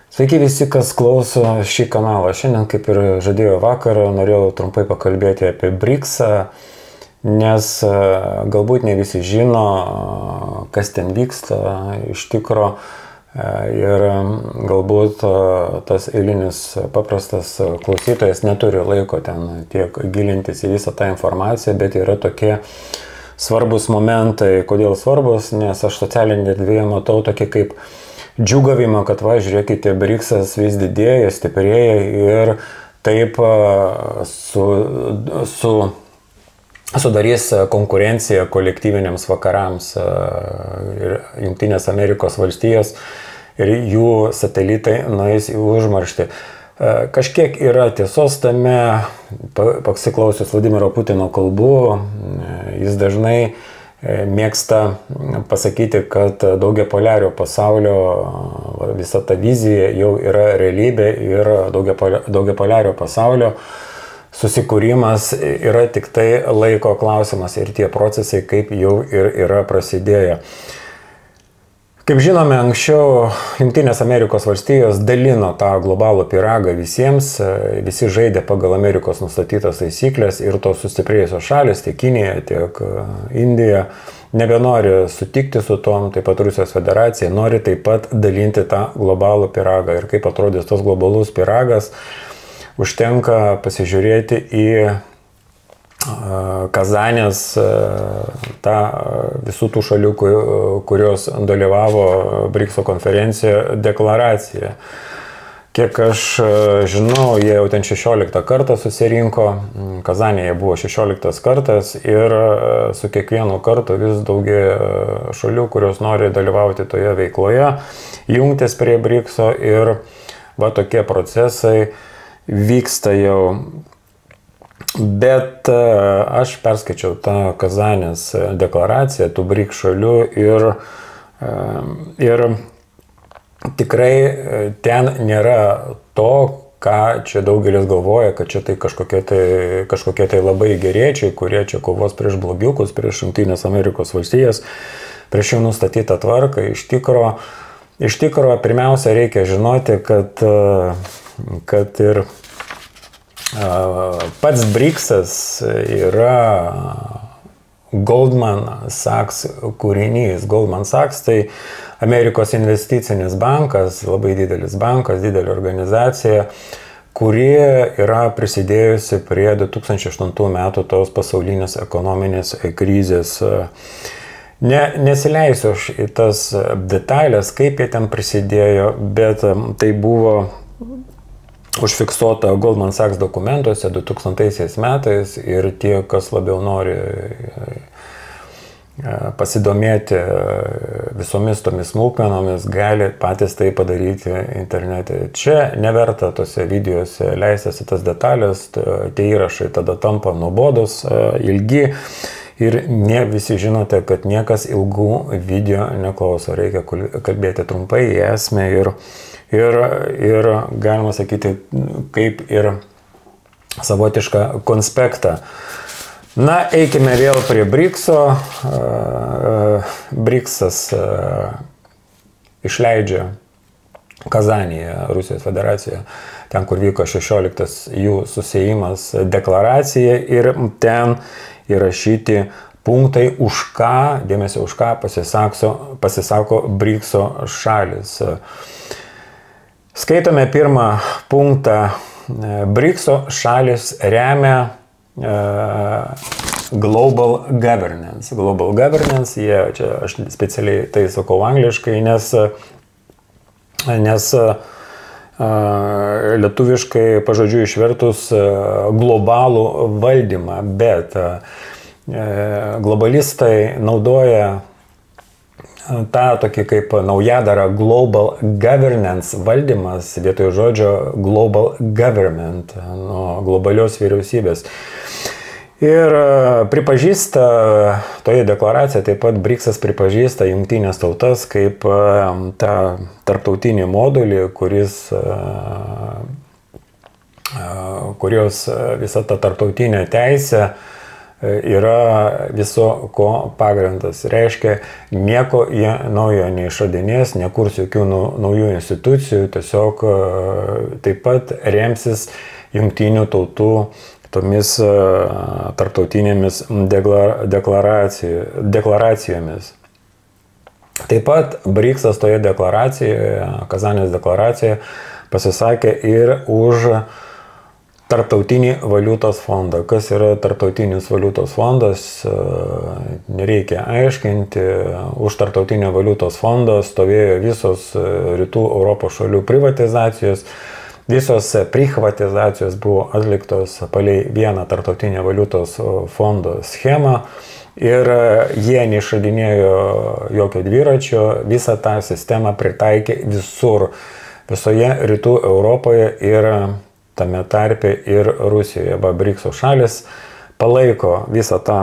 Sveiki visi, kas klauso šį kanalą. Šiandien, kaip ir žadėjau vakar, norėjau trumpai pakalbėti apie BRICS-ą, nes galbūt ne visi žino, kas ten vyksta iš tikro ir galbūt tas eilinis paprastas klausytojas neturi laiko ten tiek gilintis į visą tą informaciją, bet yra tokie svarbus momentai. Kodėl svarbus? Nes aš socialinėje erdvėje matau tokį kaip džiūgavimą, kad va, žiūrėkite, BRICS-as vis didėja, stiprėja ir taip sudarys konkurenciją kolektyviniams vakarams ir Jungtinės Amerikos valstijos ir jų satelitai nueis į užmarštį. Kažkiek yra tiesos tame, pasiklausius Vladimiro Putino kalbų, jis dažnai mėgsta pasakyti, kad daugiapolario pasaulio visa ta vizija jau yra realybė ir daugiapolario pasaulio susikūrimas yra tik tai laiko klausimas ir tie procesai kaip jau ir yra prasidėję. Kaip žinome, anksčiau Jungtinės Amerikos valstijos dalino tą globalų pyragą visiems, visi žaidė pagal Amerikos nustatytas taisyklės ir tos sustiprėjusios šalis, tiek Kinija, tiek Indija, nebenori sutikti su tom, taip pat Rusijos federacija nori taip pat dalinti tą globalų pyragą. Ir kaip atrodys tas globalus pyragas, užtenka pasižiūrėti į Kazanės, tą visų tų šalių, kurios dalyvavo BRICS konferencijoje, deklaraciją. Kiek aš žinau, jie jau ten 16 kartą susirinko, Kazanėje buvo 16 kartas ir su kiekvienu kartu vis daugiau šalių, kurios nori dalyvauti toje veikloje, jungtis prie BRICS-o ir va tokie procesai vyksta jau. Bet aš perskaičiau tą Kazanės deklaraciją tų BRICS šalių ir tikrai ten nėra to, ką čia daugelis galvoja, kad čia tai kažkokie tai labai geriečiai, kurie čia kovos prieš blogiukus, prieš Jungtinės Amerikos valstijas, prieš jų nustatytą tvarką. Iš tikro pirmiausia reikia žinoti, kad ir pats BRICS-as yra Goldman Sachs kūrinys. Goldman Sachs tai Amerikos investicinis bankas, labai didelis bankas, didelė organizacija, kuri yra prisidėjusi prie 2008 metų tos pasaulinės ekonominės krizės. Nesileisiu aš į tas detalės, kaip jie ten prisidėjo, bet tai buvo užfiksuota Goldman Sachs dokumentuose 2000 metais ir tie, kas labiau nori pasidomėti visomis tomis smulkmenomis, gali patys tai padaryti internete. Čia neverta tose videose leistis į tas detalės, tie įrašai tada tampa nuobodus, ilgi ir ne visi žinote, kad niekas ilgų video neklauso. Reikia kalbėti trumpai į esmę ir galima sakyti, kaip ir savotišką konspektą. Na, eikime vėl prie BRICS-o. BRICS-as išleidžia Kazanėje, Rusijos federacijoje, ten, kur vyko 16 jų susiėjimas, deklaracija ir ten įrašyti punktai, už ką, dėmesio už ką pasisako BRICS-o šalis. Skaitome pirmą punktą. BRICS-o šalis remia global governance. Global governance, čia aš specialiai tai sakau angliškai, nes lietuviškai pažodžiu išvertus globalų valdymą, bet globalistai naudoja tą tokį kaip naujadarą global governance valdymas vietoj žodžio global government, nuo globalios vyriausybės. Ir pripažįsta, toje deklaracijoje taip pat BRICS-as pripažįsta jungtinės tautas kaip tą tarptautinį modulį, kurios visa ta tarptautinė teisė yra viso ko pagrindas. Reiškia, nieko jie naujo neišradinės, nekurs jokių naujų institucijų, tiesiog taip pat remsis jungtinių tautų tomis tarptautinėmis deklaracijomis. Taip pat BRICS-as toje deklaracijoje, Kazanės deklaracijoje, pasisakė ir už Tarptautinį valiutos fondą. Kas yra Tarptautinis valiutos fondas, nereikia aiškinti. Už Tarptautinio valiutos fondo stovėjo visos rytų Europos šalių privatizacijos. Visos privatizacijos buvo atliktos palei vieną Tarptautinio valiutos fondo schemą. Ir jie neišradinėjo jokio dviračio, visą tą sistemą pritaikė visur, visoje rytų Europoje ir tame tarpe ir Rusijoje. BRICS šalis palaiko visą tą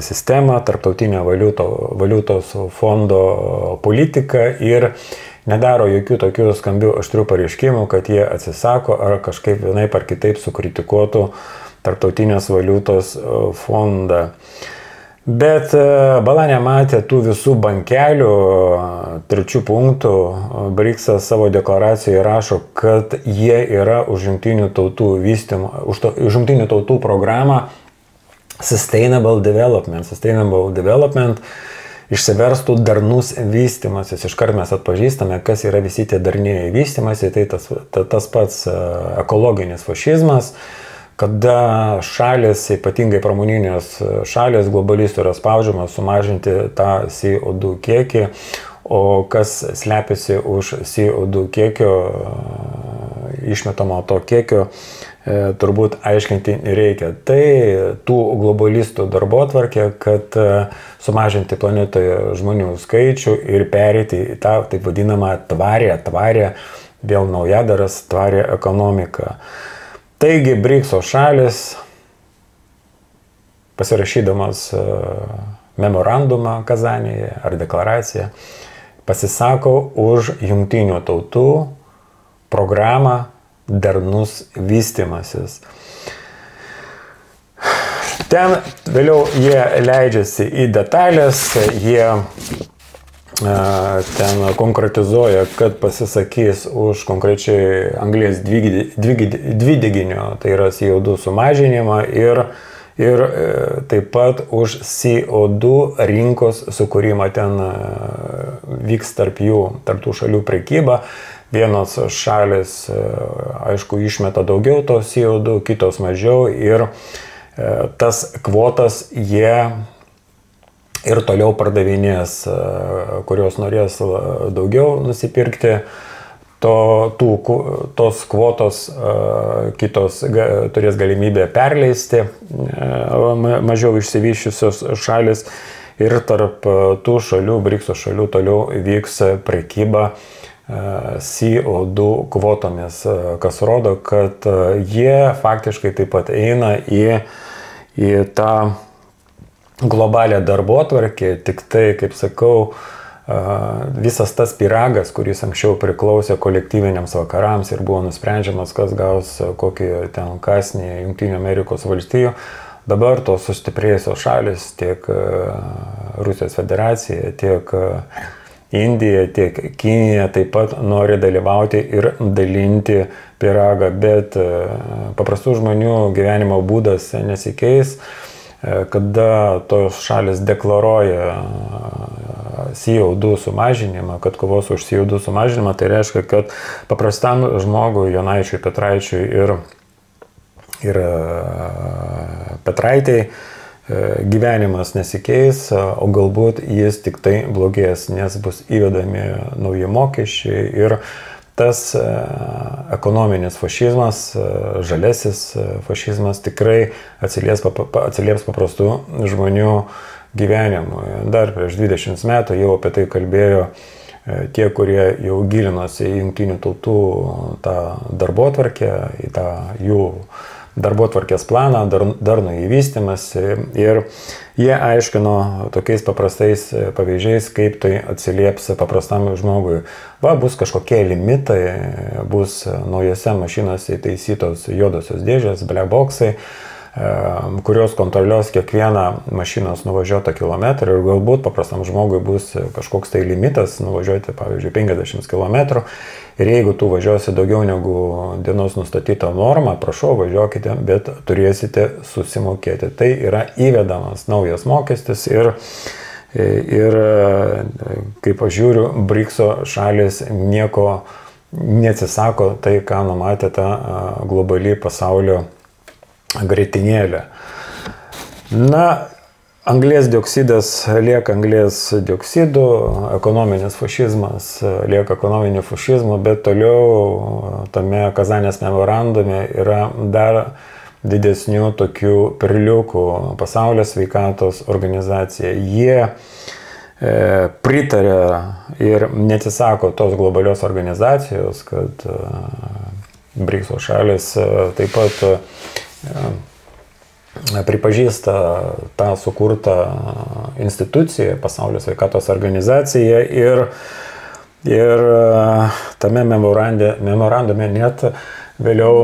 sistemą, Tarptautinio valiutos fondo politiką ir nedaro jokių tokių skambių aštrių pareiškimų, kad jie atsisako ar kažkaip vienaip ar kitaip sukritikuotų Tarptautinės valiutos fondą. Bet bala nematė tų visų bankelių, trečių punktų. BRICS savo deklaracijoje rašo, kad jie yra už jungtinių tautų vystymą, už jungtinių tautų programą Sustainable Development. Sustainable Development išsiverstų darnus vystymasis. Iškart mes atpažįstame, kas yra visi tie darnieji vystymasi, tai tas pats ekologinis fašizmas, kada šalis, ypatingai pramoninės šalis, globalistų yra spaudžiamas sumažinti tą CO2 kiekį, o kas slepiasi už CO2 kiekio, išmetamo to kiekio, turbūt aiškinti nereikia. Tai tų globalistų darbotvarkė, kad sumažinti planetoje žmonių skaičių ir pereiti į tą taip vadinamą tvarę, vėl naujadaras tvarę ekonomiką. Taigi BRICS šalis, pasirašydamas memorandumą Kazanėje ar deklaraciją, pasisako už jungtinių tautų programą darnus vystymasis. Ten vėliau jie leidžiasi į detalės, jie ten konkretizuoja, kad pasisakys už konkrečiai anglies dvideginio, tai yra CO2 sumažinimą ir taip pat už CO2 rinkos sukūrimą. Ten vyks tarp tų šalių prekyba. Vienos šalis, aišku, išmeta daugiau to CO2, kitos mažiau ir tas kvotas jie ir toliau pardavinės, kurios norės daugiau nusipirkti, tos kvotos kitos turės galimybę perleisti, mažiau išsivysčiusios šalis, ir tarp tų šalių, BRICS šalių, toliau vyks prekyba CO2 kvotomis, kas rodo, kad jie faktiškai taip pat eina į tą globalią darbotvarkę, tik tai, kaip sakau, visas tas pyragas, kuris anksčiau priklausė kolektyviniams vakarams ir buvo nusprendžiamas, kas gaus kokį ten kasnį Jungtinių Amerikos valstijų, dabar tos sustiprėjusios šalis, tiek Rusijos federacija, tiek Indija, tiek Kinija taip pat nori dalyvauti ir dalinti pyragą, bet paprastų žmonių gyvenimo būdas nesikeis. Kada tos šalis deklaruoja CO2 sumažinimą, kad kovos už CO2 sumažinimą, tai reiškia, kad paprastam žmogui, Jonaičiui, Petraičiui ir Petraitei gyvenimas nesikeis, o galbūt jis tik tai blogės, nes bus įvedami nauji mokesčiai ir tas ekonominis fašizmas, žalesis fašizmas tikrai atsilieps paprastų žmonių gyvenimui. Dar prieš 20 metų jau apie tai kalbėjo tie, kurie jau gilinosi į jungtinių tautų tą darbotvarkę, į tą jų darbotvarkės planą, darnų įvystymąsi, ir jie aiškino tokiais paprastais pavyzdžiais, kaip tai atsilieps paprastam žmogui. Bus kažkokie limitai, bus naujose mašinose įtaisytos juodosios dėžės, black boxai, kurios kontroliuos kiekvieną mašinos nuvažiuotą kilometrą ir galbūt paprastam žmogui bus kažkoks tai limitas nuvažiuoti, pavyzdžiui, 50 km. Ir jeigu tu važiuosi daugiau negu dienos nustatytą normą, prašau, važiuokite, bet turėsite susimokėti. Tai yra įvedamas naujas mokestis ir kaip aš žiūriu, BRICS-o šalis nieko neatsisako tai, ką numatė ta globali pasaulio grietinėlė. Na, anglies dioksidas lieka anglies dioksidu, ekonominis fašizmas lieka ekonominiu fašizmu, bet toliau tame Kazanės memorandume yra dar didesnių tokių perliukų. Pasaulio sveikatos organizacija. Jie pritarė ir neatsisako tos globalios organizacijos, kad BRICS šalis taip pat pripažįsta tą sukurtą instituciją, Pasaulio sveikatos organizaciją ir tame memorandume net vėliau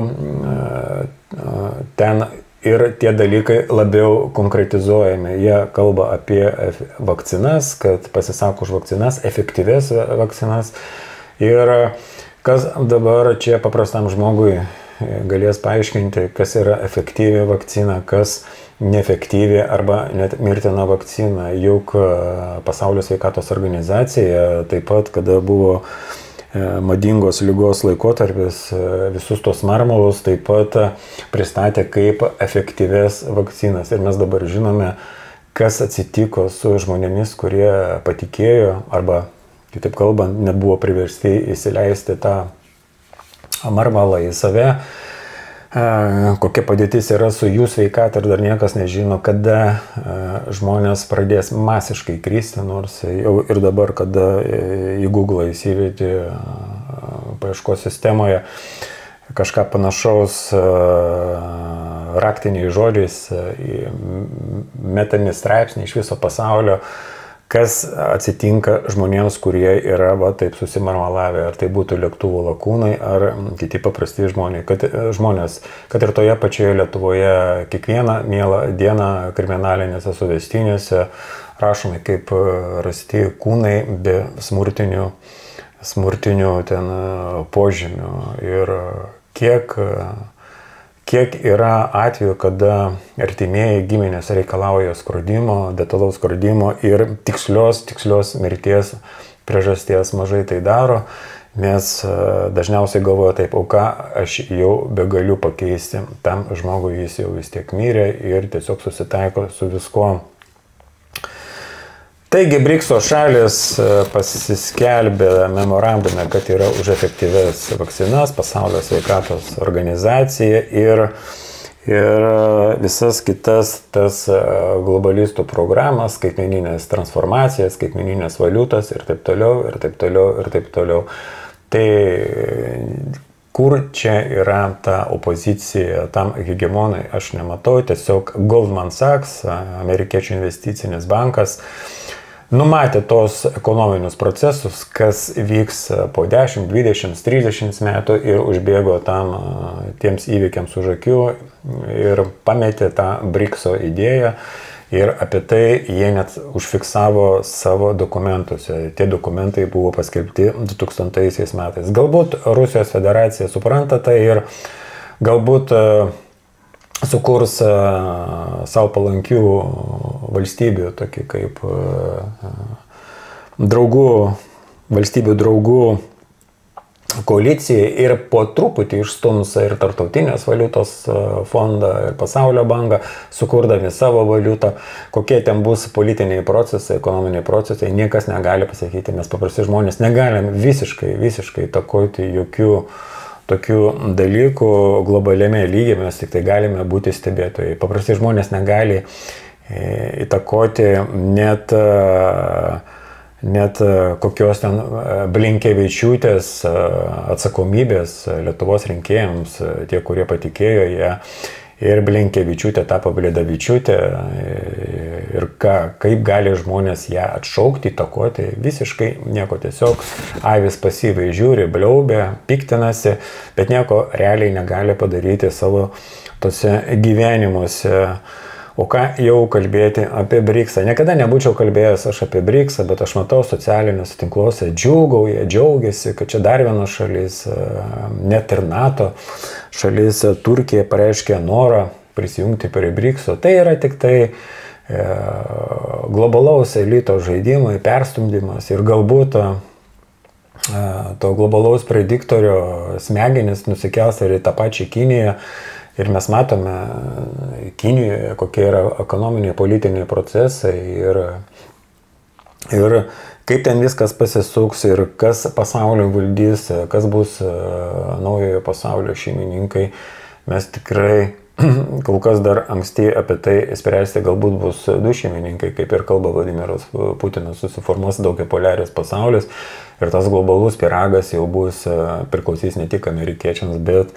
ten ir tie dalykai labiau konkretizuojami. Jie kalba apie vakcinas, kad pasisako už vakcinas, efektyves vakcinas. Ir kas dabar čia paprastam žmogui galės paaiškinti, kas yra efektyvi vakcina, kas neefektyvi arba net mirtina vakcina. Juk Pasaulio sveikatos organizacija taip pat, kada buvo madingos lygos laikotarpis, visus tos marmalus taip pat pristatė kaip efektyves vakcinas. Ir mes dabar žinome, kas atsitiko su žmonėmis, kurie patikėjo arba, kitaip kalbant, nebuvo priversti įsileisti tą marmalą į save, kokia padėtis yra su jų sveikata ir dar niekas nežino, kada žmonės pradės masiškai kristi, nors jau ir dabar, kada į Google įsivedi paieškos sistemoje kažką panašaus raktiniais žodžiais, metami straipsniai iš viso pasaulio, kas atsitinka žmonėms, kurie yra taip susimarmalavę, ar tai būtų lėktuvų lakūnai, ar kiti paprasti žmonės, kad ir toje pačioje Lietuvoje kiekvieną mielą dieną kriminalinėse suvestinėse rašomi kaip rasti kūnai be smurtinių ten požymių. Ir kiek yra atvejų, kada artimieji giminės reikalauja skrodimo, detalaus skrodimo ir tikslios mirties priežasties mažai tai daro, nes dažniausiai galvoja taip, o ką aš jau begaliu pakeisti, tam žmogui jis jau vis tiek mirė ir tiesiog susitaiko su viskuo. Taigi BRICS šalis pasiskelbė memorandume, kad yra už efektyves vakcinas, Pasaulio sveikatos organizacija ir visas kitas tas globalistų programas, skaitmeninės transformacijas, skaitmeninės valiutos ir taip toliau, ir taip toliau, ir taip toliau. Tai kur čia yra ta opozicija tam hegemonai, aš nematau, tiesiog Goldman Sachs, amerikiečių investicinis bankas, numatė tos ekonominius procesus, kas vyks po 10, 20, 30 metų ir užbėgo tiems įvykiams už akių ir pametė tą BRICS-o idėją ir apie tai jie net užfiksavo savo dokumentuose. Tie dokumentai buvo paskelbti 2000 metais. Galbūt Rusijos federacija supranta tai ir galbūt sukurs savo palankių valstybių, tokį kaip valstybių draugų koalicija ir po truputį išstums ir Tarptautinės valiutos fondą, ir Pasaulio banką, sukurdami savo valiutą. Kokie ten bus politiniai procesai, ekonominiai procesai, niekas negali pasakyti, mes paprasti žmonės negalim visiškai įtakoti jokių tokių dalykų globaliame lygyje, mes tik tai galime būti stebėtojai. Paprastai žmonės negali įtakoti net kokios ten Blinkevičiūtės atsakomybės Lietuvos rinkėjams, tie, kurie patikėjo ją. Ir Blinkevičiūtė tapo Bledavičiūtė, ir kaip gali žmonės ją atšaukti, įtakoti, visiškai nieko, tiesiog avis pasyviai žiūri, bliaubė, piktinasi, bet nieko realiai negali padaryti savo tose gyvenimuose. O ką jau kalbėti apie BRICS-ą? Niekada nebūčiau kalbėjęs aš apie BRICS-ą, bet aš matau socialiniuose tinkluose džiūgauja, džiaugiasi, kad čia dar viena šalis, net ir NATO šalis, Turkija pareiškė norą prisijungti prie BRICS-o. Tai yra tik tai globalaus elito žaidimai, perstumdymas ir galbūt to globalaus prediktorio smegenis nusikels ir į tą pačią Kiniją. Ir mes matome Kinijoje, kokie yra ekonominiai, politiniai procesai ir kaip ten viskas pasisuks ir kas pasaulio valdys, kas bus naujojo pasaulio šeimininkai. Mes tikrai kol kas dar anksti apie tai spręsti, galbūt bus du šeimininkai, kaip ir kalba Vladimiras Putinas, susiformuos daugiapolarinis pasaulis ir tas globalus pyragas jau bus priklausys ne tik amerikiečiams, bet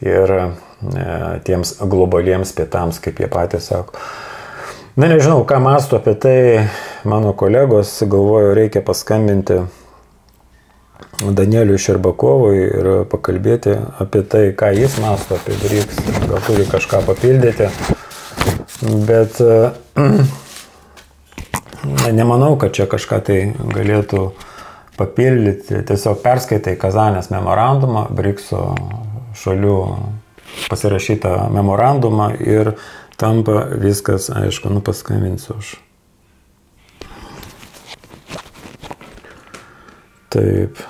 ir tiems globaliems pietams, kaip jie patys sako. Na, nežinau, ką mąstu apie tai mano kolegos, galvoju, reikia paskambinti Danieliui Šerbakovui ir pakalbėti apie tai, ką jis mąsto apie BRICS, gal turi kažką papildyti, bet nemanau, kad čia kažką tai galėtų papildyti, tiesiog perskaitai Kazanės memorandumą, BRICS-o šalių pasirašytą memorandumą ir tampa viskas, aišku, paskambinsiu aš. Taip.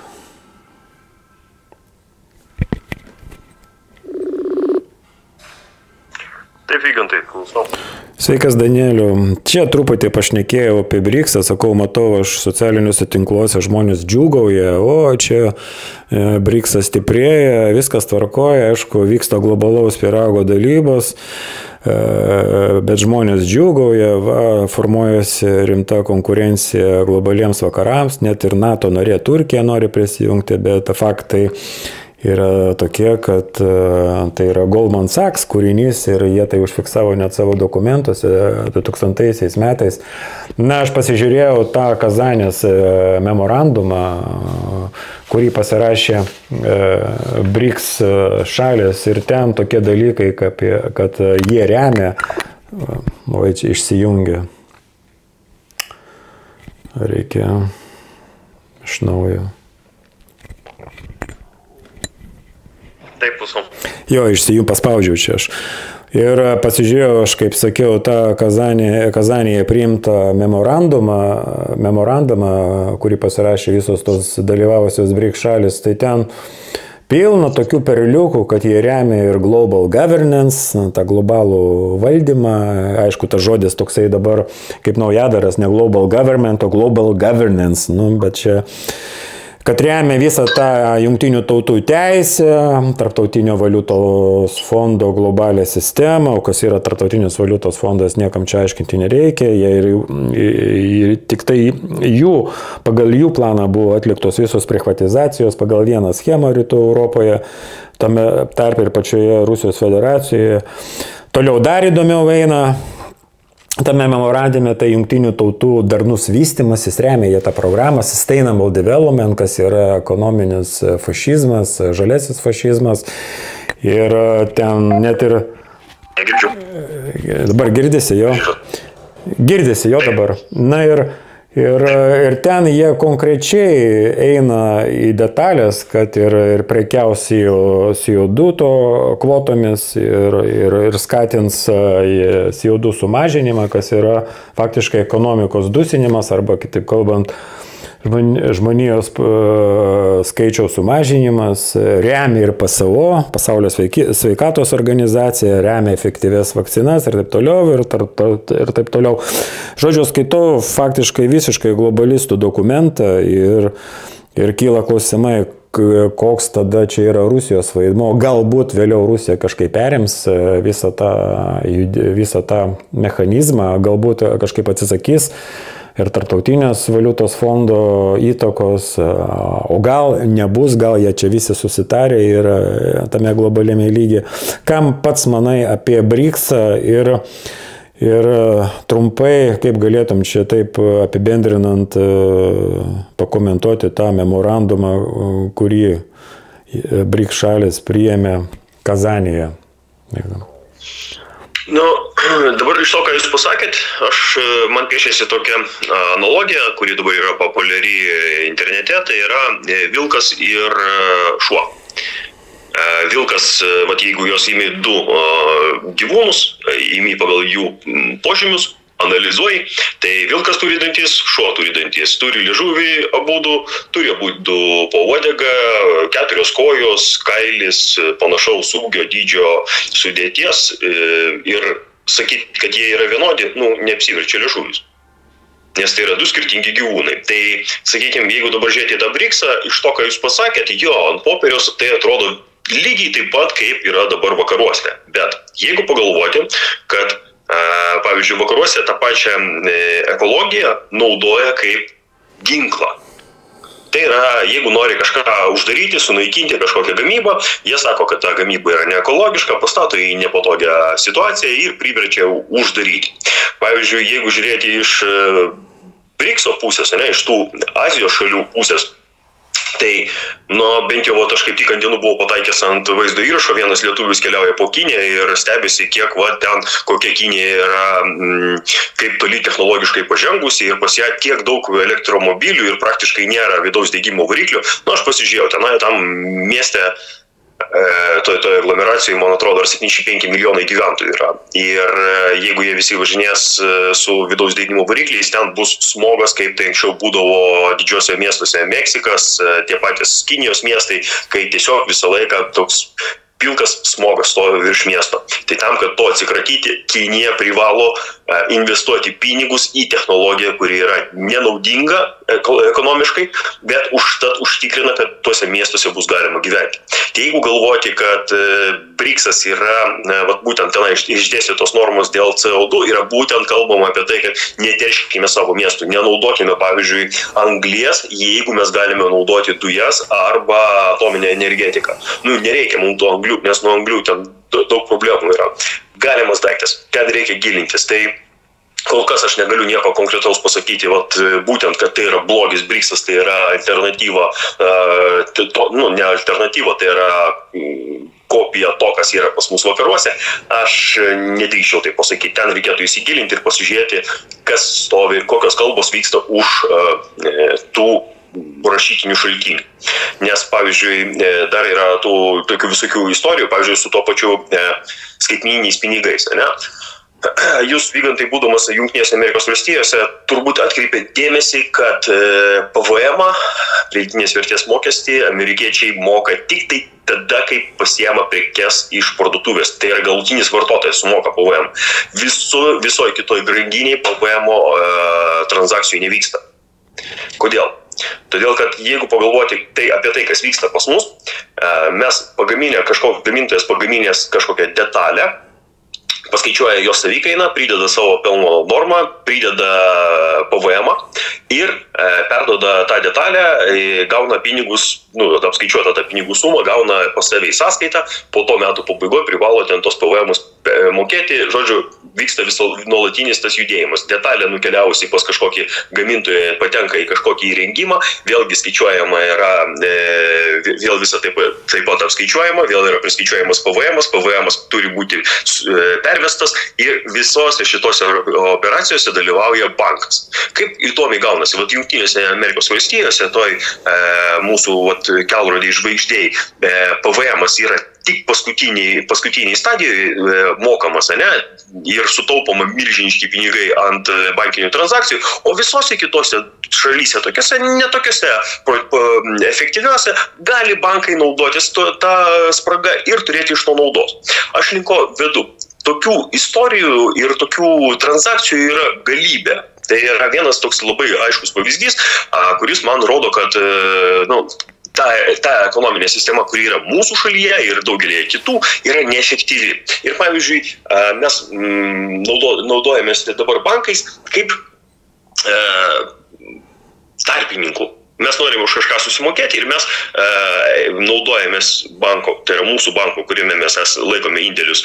Taip, Vygantai, klausau. Sveikas, Danieliu. Čia truputį pašnekėjau apie BRICS-ą, sakau, matau, aš socialiniuose tinkluose žmonės džiūgauja, o čia BRICS-as stiprėja, viskas tvarkoja, aišku, vyksta globalaus pyrago dalybos, bet žmonės džiūgauja, formuojasi rimta konkurencija globaliems vakarams, net ir NATO narė Turkija nori prisijungti, bet faktai yra tokie, kad tai yra Goldman Sachs kūrinys ir jie tai užfiksavo net savo dokumentuose 2000 metais. Na, aš pasižiūrėjau tą Kazanės memorandumą, kurį pasirašė BRICS šalės ir ten tokie dalykai, kad jie remia, o čia išsijungia. Reikia iš naujo. Taip, pusum. Jo, paspaudžiau čia aš. Ir pasižiūrėjau, aš kaip sakiau, tą Kazanėje priimtą memorandumą, kurį pasirašė visos tos dalyvavusios BRICS šalis, tai ten pilna tokių perliukų, kad jie remia ir global governance, tą globalų valdymą. Aišku, tas žodis toksai dabar kaip naujadaras, ne global government, o global governance. Bet čia kad remia visą tą jungtinių tautų teisę, Tarptautinio valiutos fondo globalią sistemą, o kas yra Tarptautinis valiutos fondas, niekam čia aiškinti nereikia. Ir tik tai pagal jų planą buvo atliktos visos privatizacijos, pagal vieną schemą Rytų Europoje, tame tarp ir pačioje Rusijos federacijoje. Toliau dar įdomiau eina. Tame memorandume tai jungtinių tautų darnus vystymasis, remia jie tą programą Sustainable Development, kas yra ekonominis fašizmas, žalesis fašizmas. Ir ten net ir... Dabar girdisi jo? Girdisi jo dabar. Na ir ten jie konkrečiai eina į detalės, kad ir prekiaus CO2 kvotomis ir skatins CO2 sumažinimą, kas yra faktiškai ekonomikos dusinimas arba, kitaip kalbant, žmonijos skaičiaus sumažinimas, remia ir PSO, Pasaulio sveikatos organizacija, remia efektyvias vakcinas ir taip toliau. Žodžiu, skaitau faktiškai visiškai globalistų dokumentą ir kyla klausimai, koks tada čia yra Rusijos vaidmuo. Galbūt vėliau Rusija kažkaip perims visą tą mechanizmą, galbūt kažkaip atsisakys ir Tarptautinės valiutos fondo įtakos, o gal nebus, gal jie čia visi susitarė ir tame globaliame lygyje. Kam pats manai apie BRICS Ir trumpai, kaip galėtum čia taip apibendrinant, pakomentuoti tą memorandumą, kurį BRICS šalys priėmė Kazanėje. Nu, dabar iš to, ką jūs pasakėt, man piešėsi tokia analogija, kuri dabar yra populiari internete, tai yra vilkas ir šuo. Vilkas, jeigu jos įmi du gyvūnus, įmi pagal jų požymius, analizuoji, tai vilkas turi dantis, šuo turi dantis, turi liežuvį abudu, turi abudu po uodegą, 4 kojos, kailis, panašaus ūgio, dydžio, sudėties ir sakyti, kad jie yra vienodi, neapsiverčia liežuvis. Nes tai yra 2 skirtingi gyvūnai. Tai, sakykime, jeigu dabar žiūrėti tą BRICS-ą, iš to, ką jūs pasakėte, ant popieriaus tai atrodo lygiai taip pat, kaip yra dabar vakaruose. Bet jeigu pagalvoti, kad, pavyzdžiui, vakaruose tą pačią ekologiją naudoja kaip ginklą. Tai yra, jeigu nori kažką uždaryti, sunaikinti kažkokią gamybą, jie sako, kad ta gamyba yra neekologiška, pastato į nepatogią situaciją ir priverčia uždaryti. Pavyzdžiui, jeigu žiūrėti iš BRICS-o pusės, iš tų Azijos šalių pusės, tai, bent jau aš kaip tik ant dienų buvau pataikęs ant vaizdo įrašo, vienas lietuvis keliauja po Kiniją ir stebisi, kiek ten, kokia Kinija yra, kaip toli technologiškai pažengusi ir pas ją tiek daug elektromobilių ir praktiškai nėra vidaus degimo variklių. Aš pasižiūrėjau, tam mieste, toje aglomeracijoje, man atrodo, 75 milijonai gyventojų yra. Ir jeigu jie visi važinės su vidaus degimo varikliais, ten bus smogas, kaip tai anksčiau būdavo didžiuose miestuose, Meksikas, tie patys Kinijos miestai, kai tiesiog visą laiką toks pilkas smogas stovi virš miesto. Tai tam, kad to atsikratyti, Kinija privalo investuoti pinigus į technologiją, kuri yra nenaudinga ekonomiškai, bet užtat užtikrina, kad tuose miestuose bus galima gyventi. Tai jeigu galvoti, kad BRICS-as yra būtent tenai išdėstytos normos dėl CO2, yra būtent kalbama apie tai, kad neterškime savo miestų, nenaudokime, pavyzdžiui, anglies, jeigu mes galime naudoti dujas arba atominę energetiką. Nereikia mums tų anglių, nes nuo anglių ten daug problemų yra. Galimas daiktas, ten reikia gilintis. Tai kol kas aš negaliu nieko konkretaus pasakyti, būtent, kad tai yra blogis BRICS-as, tai yra alternatyva, ne alternatyva, tai yra kopija to, kas yra pas mus vakaruose. Aš nedrįščiau tai pasakyti, ten reikėtų įsigilinti ir pasižiūrėti, kas stovi, kokios kalbos vyksta už tų rašytinių šaltinių. Nes, pavyzdžiui, dar yra tų tokių visokių istorijų, pavyzdžiui, su tuo pačiu skaitmeniniais pinigais, ne? Jūs, Vygantai, būdamas Jungtinėse Amerikos valstijose, turbūt atkreipėt dėmesį, kad PVM-ą, pridėtinės vertės mokestį, amerikiečiai moka tik tai tada, kai pasiema prekes iš parduotuvės. Tai yra galutinis vartotojas sumoka PVM. Visoje kitoje grandinėje PVM-o transakcijų nevyksta. Kodėl? Todėl, kad jeigu pagalvoti apie tai, kas vyksta pas mus, mes gamintojas pagaminęs kažkokią detalę, paskaičiuoja jos savikainą, prideda savo pelno normą, prideda PVM ir perduoda tą detalę, gauna pinigus, apskaičiuota tą pinigų sumą, gauna pas save į sąskaitą, po to metų pabaigoje privalo ten tos PVM-us mokėti, žodžiu, vyksta nuolatinis tas judėjimas. Detalė nukeliavusi pas kažkokį gamintoją patenka į kažkokį įrengimą, vėlgi skaičiuojama yra, vėl visą taip pat apskaičiuojama, vėl yra priskaičiuojamas PVM-as turi būti pervestas ir visose šitose operacijose dalyvauja bankas. Kaip įdomiai gaunasi, Jungtinėse Amerikos valstijose, toj mūsų kelrodį žvaigždėjai, PVM-as yra tik paskutiniai stadijoje mokamas, ir sutaupoma milžiniški pinigai ant bankinių transakcijų, o visose kitose šalyse, netokiose efektyviuose, gali bankai naudotis tą spragą ir turėti iš to naudos. Aš linko vedu. Tokių istorijų ir tokių transakcijų yra galybė. Tai yra vienas toks labai aiškus pavyzdys, kuris man rodo, kad ta ekonominė sistema, kuri yra mūsų šalyje ir daugelėje kitų, yra neefektyvi. Ir pavyzdžiui, mes naudojamės dabar bankais kaip tarpininkų. Mes norim už kažką susimokėti ir mes naudojamės banko, tai yra mūsų banko, kuriame mes laikome indėlius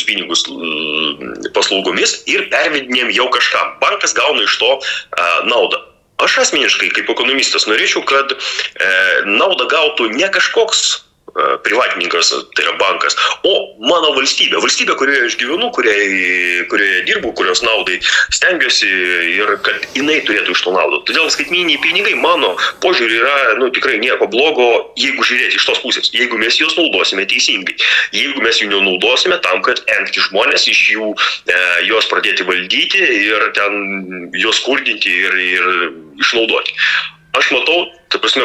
pinigus paslaugomis ir pervedinėm jau kažką. Bankas gauna iš to naudą. Aš asmeniškai, kaip ekonomistas, norėčiau, kad naudą gautų ne kažkoks privatininkas, tai yra bankas, o mano valstybė. Valstybė, kurioje aš gyvenu, kurioje dirbu, kurios naudai stengiuosi ir kad jinai turėtų iš to naudą. Todėl skaitmeniniai pinigai, mano požiūrį, yra tikrai nieko blogo, jeigu žiūrėti iš tos pusės. Jeigu mes juos naudosime teisingai. Jeigu mes jų nenaudosime tam, kad engti žmonės, iš jų juos pradėti valdyti ir ten juos skurdinti ir išnaudoti. Aš matau, ta prasme,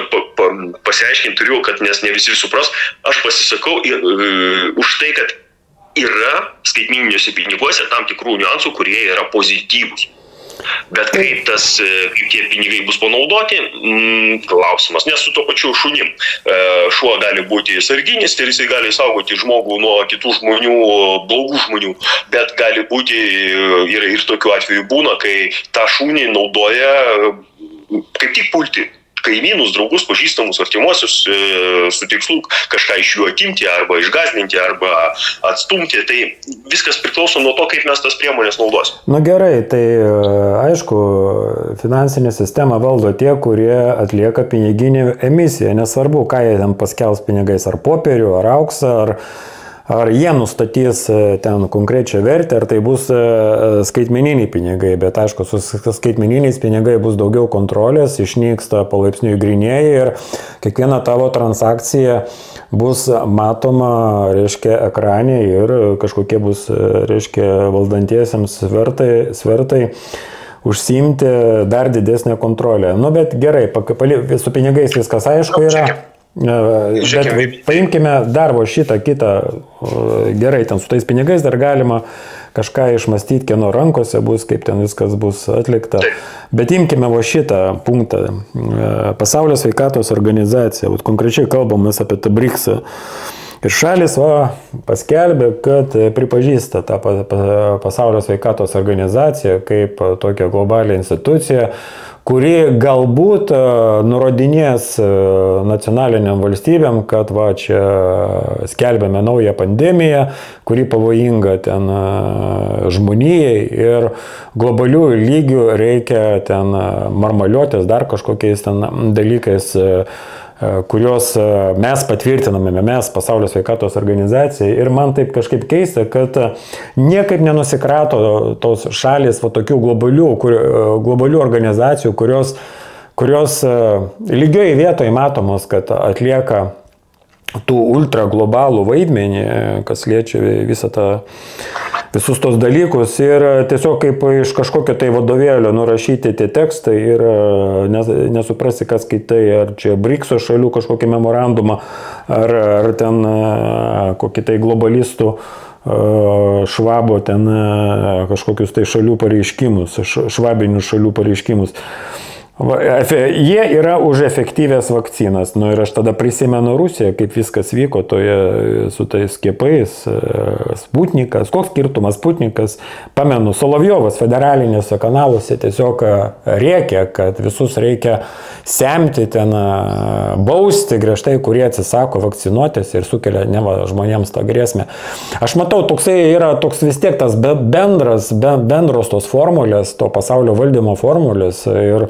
pasiaiškinti turiu, kad nes ne visi supras, aš pasisakau už tai, kad yra skaitmeniniuose piniguose tam tikrų niuansų, kurie yra pozityvūs. Bet kaip tie pinigai bus panaudoti, klausimas. Nes su to pačiu šunim. Šuo gali būti sarginis ir jisai gali saugoti žmogų nuo kitų žmonių, blogų žmonių. Bet gali būti ir tokių atvejų būna, kai tą šunį naudoja kaip tik pulti kaimynus, draugus, pažįstamus, artimuosius su tikslu kažką iš jų atimti arba išgąsdinti arba atstumti. Tai viskas priklauso nuo to, kaip mes tas priemonės naudosim. Na gerai, tai aišku, finansinę sistemą valdo tie, kurie atlieka piniginį emisiją. Nesvarbu, ką jie ten paskels pinigais, ar popierių, ar auksą, ar jie nustatys ten konkrečią vertę, ar tai bus skaitmeniniai pinigai, bet aišku, su skaitmeniniais pinigai bus daugiau kontrolės, išnyksta palaipsniui grynieji ir kiekviena tavo transakcija bus matoma, reiškia, ekrane ir kažkokie bus, reiškia, valdantiesiems svertai užsiimti dar didesnę kontrolę. Nu, bet gerai, su pinigais viskas aišku yra. Bet paimkime dar šitą kitą, gerai, ten su tais pinigais dar galima kažką išmastyti, kieno rankose bus, kaip ten viskas bus atlikta. Bet imkime šitą punktą. Pasaulio sveikatos organizacija, konkrečiai kalbamės apie tą BRICS. Ir šalis paskelbė, kad pripažįsta tą Pasaulio sveikatos organizaciją kaip tokią globalią instituciją, kuri galbūt nurodinės nacionaliniam valstybėm, kad čia skelbėme naują pandemiją, kuri pavojinga ten žmonijai ir globalių lygių reikia ten marmaliuotės dar kažkokiais ten dalykais, kuriuos mes patvirtiname, mes Pasaulio sveikatos organizacijai. Ir man taip kažkaip keista, kad niekaip nenusikrato tos šalis tokių globalių organizacijų, kurios lygioj vietoje matomos, kad atlieka tų ultra globalų vaidmenį, kas liečia visus tos dalykus ir tiesiog kaip iš kažkokio tai vadovėlio nurašyti tie tekstai ir nesuprasi, kas skaitai, ar čia BRICS šalių kažkokį memorandumą, ar ten kokį tai globalistų Švabo ten kažkokius tai šalių pareiškimus, švabinių šalių pareiškimus. Jie yra už efektyvės vakcinas. Nu ir aš tada prisimenu Rusiją, kaip viskas vyko su tais skiepais. Sputnikas, koks skirtumas Sputnikas, pamenu, Solovjovas federalinėse kanaluose tiesiog rėkė, kad visus reikia semti, ten bausti griežtai, kurie atsisako vakcinuotis ir sukelia žmonėms tą grėsmę. Aš matau, yra toks vis tiek tas bendros tos formulės, to pasaulio valdymo formulės ir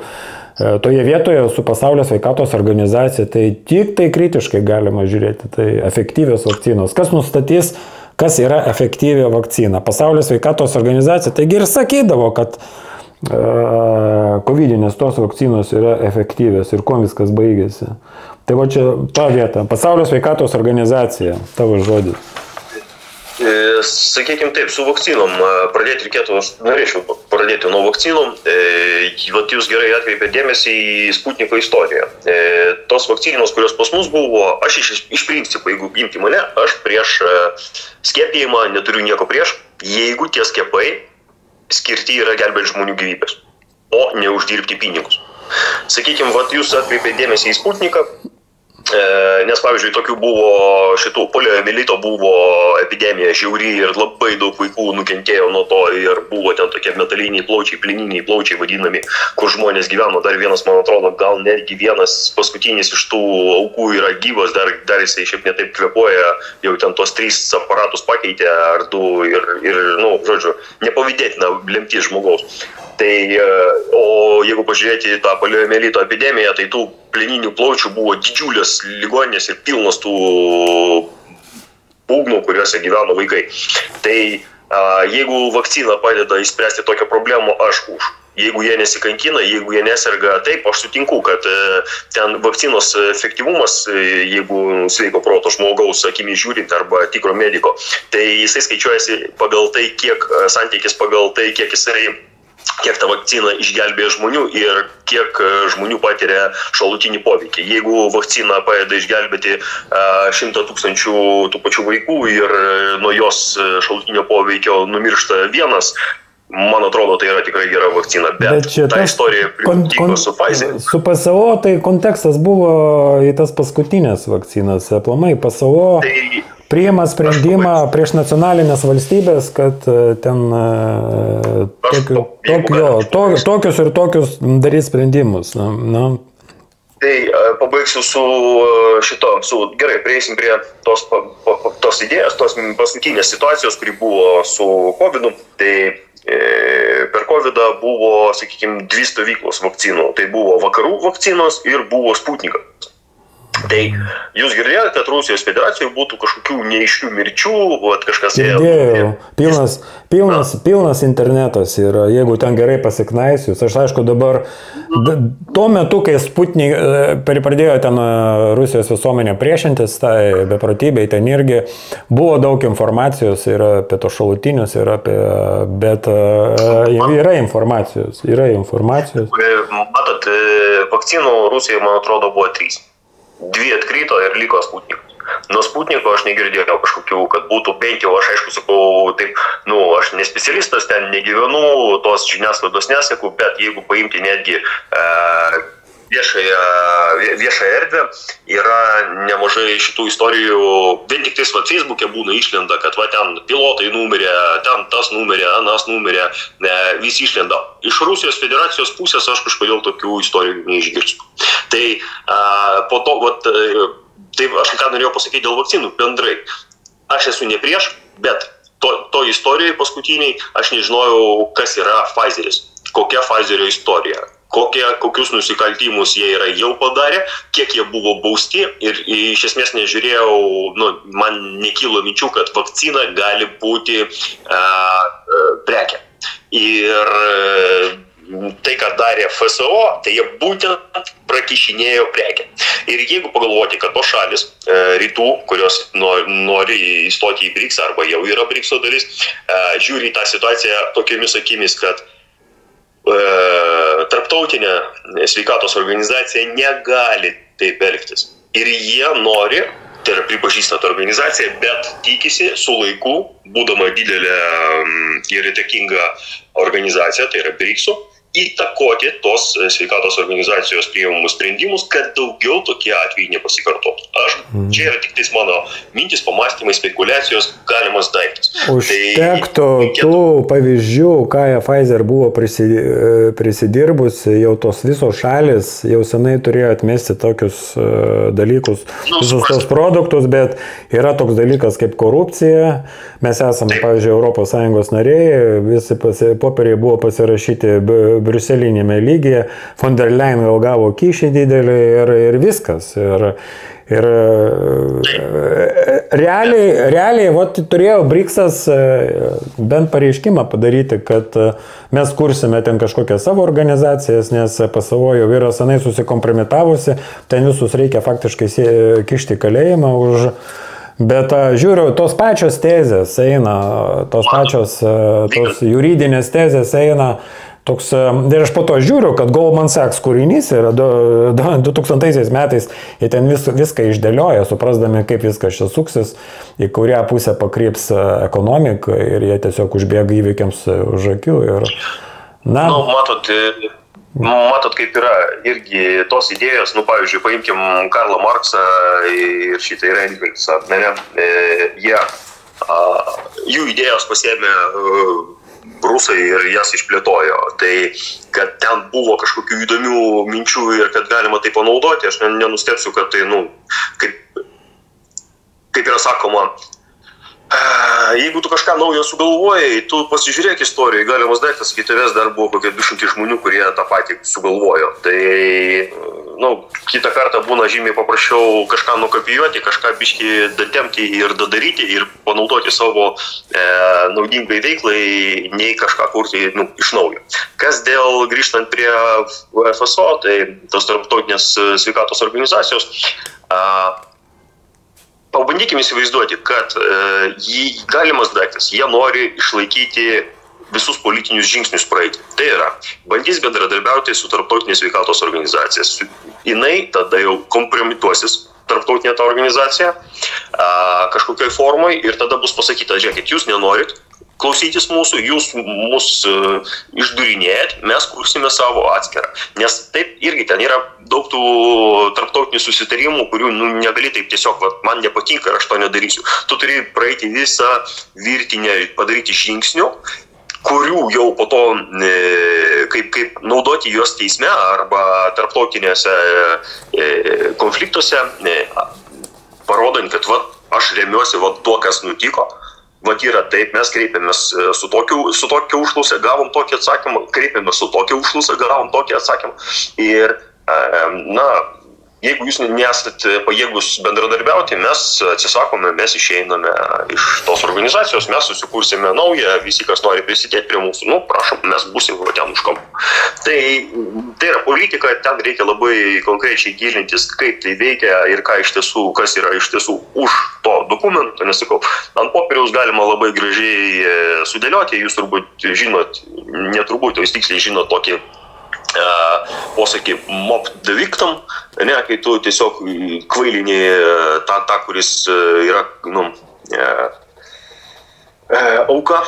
toje vietoje su Pasaulio sveikatos organizacija, tai tik tai kritiškai galima žiūrėti, tai efektyvios vakcinos. Kas nustatys, kas yra efektyvi vakcina? Pasaulio sveikatos organizacija, taigi ir sakydavo, kad covidinės tos vakcinos yra efektyvios ir kuo viskas baigėsi. Tai čia ta vieta. Pasaulio sveikatos organizacija, tavo žodis. Sakykime taip, su vakcinom pradėti reikėtų, aš norėčiau pradėti nuo vakcinom. Jūs gerai atkreipėte dėmesį į Sputniko istoriją. Tos vakcinos, kurios pas mus buvo, aš iš principo, jeigu imti mane, aš prieš skiepijimą neturiu nieko prieš, jeigu tie skiepai skirti yra gelbėti žmonių gyvybės, o ne uždirbti pinigus. Sakykime, jūs atkreipėte dėmesį į Sputniką. Nes, pavyzdžiui, tokių buvo šitų poliomielito buvo epidemija žiauri ir labai daug vaikų nukentėjo nuo to ir buvo ten tokie metaliniai plaučiai, plininiai plaučiai vadinami, kur žmonės gyveno. Dar vienas, man atrodo, gal netgi vienas paskutinis iš tų aukų yra gyvas, dar jisai šiaip netaip kvėpuoja, jau ten tos 3 aparatus pakeitė ar 2 ir žodžiu, nepavydėtina lemti žmogaus. Tai, o jeigu pažiūrėti į tą poliomielito epidemiją, tai tų plininių plaučių buvo didžiulės ligoninės ir pilnos tų būgnų, kuriuose gyveno vaikai. Tai jeigu vakcina padeda išspręsti tokią problemą, aš už. Jeigu jie nesikankina, jeigu jie neserga, taip, aš sutinku, kad ten vakcinos efektyvumas, jeigu sveiko proto žmogaus akimi žiūrint arba tikro mediko, tai jisai skaičiuojasi pagal tai, santykis pagal tai, kiek ta vakcina išgelbėja žmonių ir kiek žmonių patiria šalutinį poveikį. Jeigu vakcina padeda išgelbėti 100 000 tų pačių vaikų ir nuo jos šalutinio poveikio numiršta vienas, man atrodo, tai yra tikrai gera vakcina, bet ta istorija pritiko su Pfizer. Su PSO tai kontekstas buvo į tas paskutinės vakcinas. Aplamai PSO priima sprendimą prieš nacionalinės valstybės, kad ten tokius ir tokius darys sprendimus. Tai pabaigsiu su šito, gerai, prieisim prie tos idėjos, tos paskutinės situacijos, kuri buvo su COVID-u. Tai per COVID-ą buvo, sakykime, 2 stovyklos vakcinų. Tai buvo vakarų vakcinos ir buvo Sputnikas. Tai jūs girdėjote, kad Rusijos federacijoje būtų kažkokių neaiškių mirčių, kažkas... Girdėjau, pilnas internetas ir jeigu ten gerai pasiknaisius, aš aišku dabar, tuo metu, kai Sputnik pradėjo ten Rusijos visuomenę priešintis, tai beprotybei, ten irgi buvo daug informacijos ir apie to šalutinius, ir apie, bet yra informacijos. Matot, vakcinų Rusijoje, man atrodo, buvo 3. 2 atkrito ir liko Sputnikas. Nuo Sputniko aš negirdėjau kažkokių, kad būtų bent jau, aš aišku sakau, taip, aš nespecialistas, ten negyvenu, tos žiniasklaidos neseku, bet jeigu paimti netgi viešąją erdvę, yra nemažai šitų istorijų, vien tik tais Facebook'e būna išlenda, kad ten pilotai numirė, ten tas numirė, anas numirė, visi išlenda. Iš Rusijos federacijos pusės aš kažkodėl tokių istorijų neišgirstu. Tai po to, tai aš ką norėjau pasakyti dėl vakcinų bendrai. Aš esu ne prieš, bet to istorijai paskutiniai aš nežinojau, kas yra Pfizeris, kokia Pfizerio istorija. Kokius nusikaltimus jie yra jau padarę, kiek jie buvo bausti ir iš esmės nežiūrėjau, man nekilo minčių, kad vakcina gali būti prekė. Ir tai, ką darė FSO, tai jie būtent prakišinėjo prekę. Ir jeigu pagalvoti, kad tos šalis rytų, kurios nori įstoti į BRICS arba jau yra BRICSo dalis, žiūri tą situaciją tokiamis akimis, kad tarptautinė sveikatos organizacija negali taip elgtis. Ir jie nori, tai yra pripažįstant organizaciją, bet tikisi su laiku, būdama didelė ir įtakinga organizacija, tai yra BRICSo, įtakoti tos sveikatos organizacijos priimamus sprendimus, kad daugiau tokie atvejai nepasikartotų. Čia yra tik tais mano mintis, pamastymai, spekulacijos, galimas daiktas. Užtektų tų pavyzdžių, ką Pfizer buvo prisidirbus, jau tos visos šalis jau senai turėjo atmesti tokius dalykus, visus tos produktus, bet yra toks dalykas kaip korupcija. Mes esame, pavyzdžiui, ES nariai, visi popieriai buvo pasirašyti briuselinėme lygyje, von der Leyen gal gavo kyšį didelį ir viskas. Ir realiai turėjo BRICSas bent pareiškimą padaryti, kad mes kursime ten kažkokias savo organizacijas, nes PSO jau yra senai susikompromitavusi, ten visus reikia faktiškai kišti kalėjimą už... Bet žiūriu, tos pačios tezės eina, tos juridinės tezės eina, toks, ir aš po to žiūriu, kad Goldman Sachs kūrinys yra 2000 metais, jie ten viską išdėlioja, suprasdami, kaip viskas čia suksis, į kurią pusę pakryps ekonomika ir jie tiesiog užbėga įvykiams už akių. Ir, matot, Matot, kaip yra irgi tos idėjos, pavyzdžiui, paimkim Karlą Marksą ir šitą ir Engelsą, jų idėjos pasiėmė rusai ir jas išplėtojo. Tai, kad ten buvo kažkokių įdomių minčių ir kad galima tai panaudoti, aš nenustepsiu, kad tai, kaip yra sakoma, jeigu tu kažką naujo sugalvojai, tu pasižiūrėk istoriją, galimas daiktas, kai tavęs dar buvo kokie 200 žmonių, kurie tą patį sugalvojo. Tai, kitą kartą būna žymiai paprasčiau kažką nukopijuoti, kažką biškį datemti ir dadaryti ir panaudoti savo naudingai veiklai, nei kažką kurti iš naujo. Kas dėl grįžtant prie FSO, tai tos tarptautinės sveikatos organizacijos, pabandykime įsivaizduoti, kad galimas daiktas, jie nori išlaikyti visus politinius žingsnius praeiti. Tai yra, bandys bendradarbiauti su tarptautinė sveikatos organizacija. Jinai tada jau kompromituosis tarptautinė ta organizacija kažkokioj formoj ir tada bus pasakyta, žiūrėkit, jūs nenorit klausytis mūsų, jūs mus išdurinėjat, mes kursime savo atskirą. Nes taip irgi ten yra daug tų tarptautinių susitarimų, kurių negali taip tiesiog, man nepatinka ir aš to nedarysiu. Tu turi praeiti visą virtinę, padaryti žingsnių, kurių jau po to kaip naudoti juos teisme arba tarptautinėse konfliktuose, parodant, kad aš remiuosi tuo, kas nutiko. Yra taip, mes kreipėmės su tokia užklausą, gavom tokį atsakymą, kreipėmės su tokia užklausą, gavom tokį atsakymą. Ir, jeigu jūs nesate pajėgus bendradarbiauti, mes atsisakome, mes išeiname iš tos organizacijos, mes susikursime naują, visi, kas nori prisidėti prie mūsų, prašom, mes būsime ten už kampų. Tai yra politika, ten reikia labai konkrečiai gilintis, kaip tai veikia ir kas yra iš tiesų už to dokumento, nes sakau, ant popieriaus galima labai gražiai sudėlioti, jūs turbūt žinot, neturbūt, jūs tiksliai žinot tokį posakį mob the victim, kai tu tiesiog kvailini tą kuris yra auka,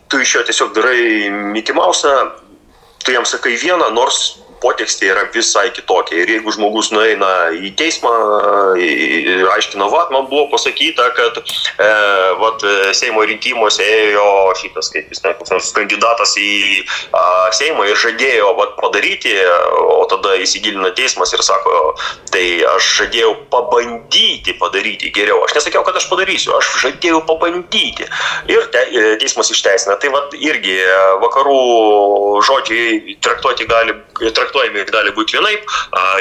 tu iš jo tiesiog darai Mickey Mouse'ą, tu jam sakai vieną, nors potekstė yra visai kitokia. Ir jeigu žmogus nueina į teismą ir aiškina, man buvo pasakyta, kad Seimo rinkimuose ėjo šitas, kaip jis kandidatas į Seimą ir žadėjo padaryti, o tada įsigilina teismas ir sako, tai aš žadėjau pabandyti padaryti geriau. Aš nesakiau, kad aš padarysiu, aš žadėjau pabandyti. Ir teismas išteisina. Tai irgi vakarų žodžiai traktuojami gali būti vienaip,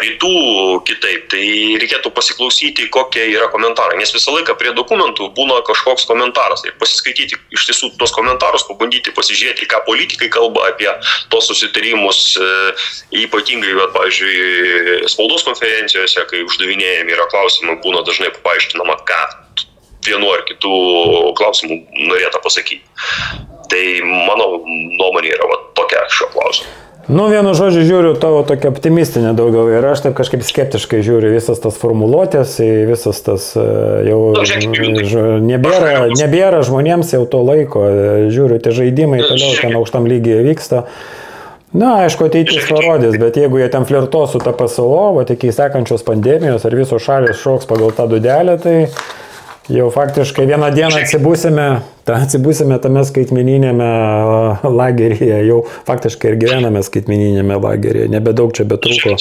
rytų kitaip. Tai reikėtų pasiklausyti, kokie yra komentarai. Nes visą laiką prie dokumentų būna kažkoks komentaras. Ir pasiskaityti iš tiesų tos komentarus, pabandyti pasižiūrėti, ką politikai kalba apie tos susitarimus, ypatingai, pavyzdžiui, spaudos konferencijose, kai uždavinėjami yra klausimai, būna dažnai paaiškinama, ką vienu ar kitų klausimų norėta pasakyti. Tai mano nuomonė yra tokia šio klausimu. Vienu žodžiu žiūriu tavo tokia optimistinė daugiau ir aš taip kažkaip skeptiškai žiūriu visas tas formuluotės, visas tas jau nebėra žmonėms jau to laiko, žiūriu, tie žaidimai toliau ten aukštam lygyje vyksta. Aišku, ateitis parodys, bet jeigu jie ten flirtuos su ta PSO, iki sekančios pandemijos ar visos šalis šoks pagal tą dudelę, tai jau faktiškai vieną dieną atsibūsime tame skaitmeninėme lageryje, jau faktiškai ir gyvename skaitmeninėme lageryje, nebedaug čia betrūko.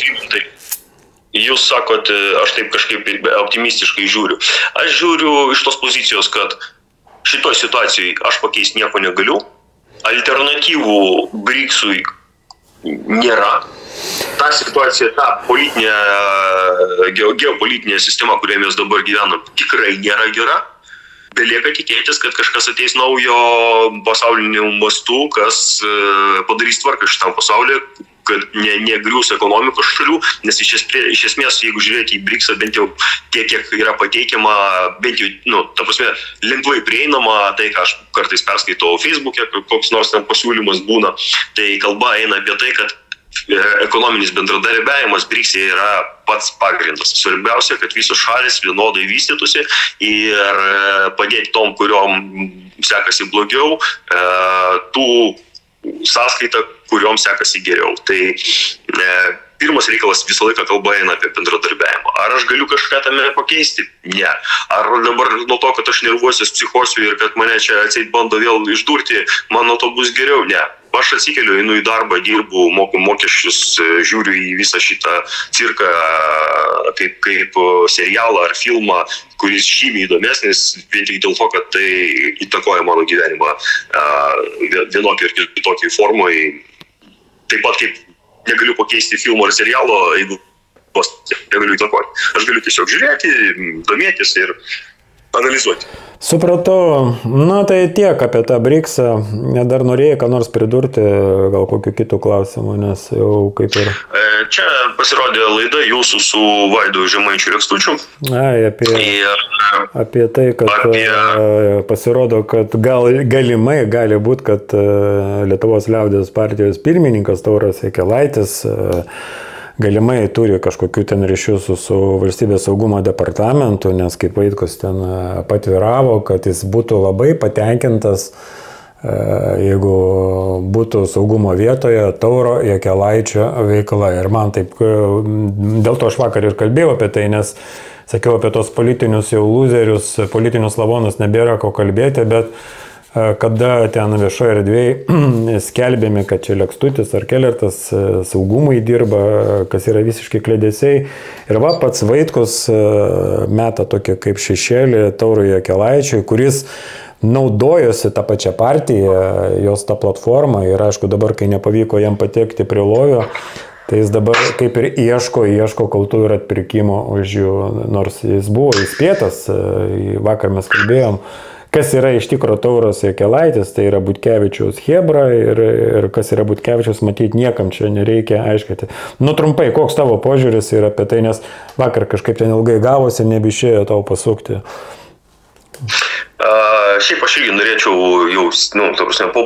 Jūs sakot, aš taip kažkaip optimistiškai žiūriu. Aš žiūriu iš tos pozicijos, kad šitoj situacijai aš pakeisti nieko negaliu, alternatyvų BRICS-ui nėra. Ta situacija, ta geopolitinė sistema, kurioje mes dabar gyvenam, tikrai nėra gera. Belieka tikėtis, kad kažkas ateis naujo pasauliniu mastu, kas padarys tvarką šitam pasaulyje, kad negriūs ekonomikos šalių, nes iš esmės, jeigu žiūrėti į BRICS-ą, bent jau tiek, kiek yra pateikiama, bent jau, ta prasme, lengvai prieinama, tai, ką aš kartais perskaitau Facebook'e, koks nors ten pasiūlymas būna, tai kalba eina apie tai, kad ekonominis bendradarbiavimas BRICS-e yra pats pagrindas. Svarbiausia, kad visos šalis vienodai vystytųsi ir padėti tom, kuriuom sekasi blogiau, tų sąskaita, kuriuom sekasi geriau. Tai pirmas reikalas visą laiką kalba eina apie bendradarbiavimą. Ar aš galiu kažką tame pakeisti? Ne. Ar dabar nuo to, kad aš nervuosiu, psichosiu ir kad mane čia atseit bando vėl išdurti, man nuo to bus geriau? Ne. Aš atsikeliu, einu į darbą, dirbu, moku mokesčius, žiūriu į visą šitą cirką kaip serialą ar filmą, kuris žymiai įdomesnis, vien tik dėl to, kad tai įtakoja mano gyvenimą vienokį ir kitokį formoj. Taip pat kaip negaliu pakeisti filmo ar serialo, jeigu negaliu įtakoti. Aš galiu tiesiog žiūrėti, domėtis ir analizuoti. Supratau. Na tai tiek apie tą BRICS-ą. Dar norėjai ką nors pridurti, gal kokiu kitų klausimų, nes jau kaip ir... Čia pasirodė laida jūsų su Vaidu Žemaičiu Rekstučiu. Apie tai, kad pasirodo, kad galimai gali būti, kad Lietuvos liaudies partijos pirmininkas Tauras Jakelaitis galimai turi kažkokių ten ryšių su valstybės saugumo departamentu, nes kaip Vaitkus ten patviravo, kad jis būtų labai patenkintas, jeigu būtų saugumo vietoje Tauro Jakelaičio veikla. Ir man taip, dėl to aš vakar ir kalbėjau apie tai, nes sakiau apie tos politinius jau lūzerius, politinius lavonus nebėra ko kalbėti, bet kada ten viešoje erdvėje skelbėme, kad čia Lekstutis ar Kelertas saugumui dirba, kas yra visiškai kledesiai. Ir va pats Vaitkus meta tokį kaip šešėlį Taurui Jakelaičiui, kuris naudojosi tą pačią partiją, jos tą platformą ir aišku dabar, kai nepavyko jam patekti prie lovio, tai jis dabar kaip ir ieško kaltų ir atpirkimo už jų, nors jis buvo įspėtas, vakar mes kalbėjom, kas yra iš tikro Tauras Jakelaitis, tai yra Butkevičiaus chebra ir kas yra Butkevičiaus, matyti niekam čia nereikia aiškinti. Nu trumpai, koks tavo požiūris yra apie tai, nes vakar kažkaip ten ilgai gavosi, nebeišėjo tau pasukti. Šiaip aš irgi norėčiau jau,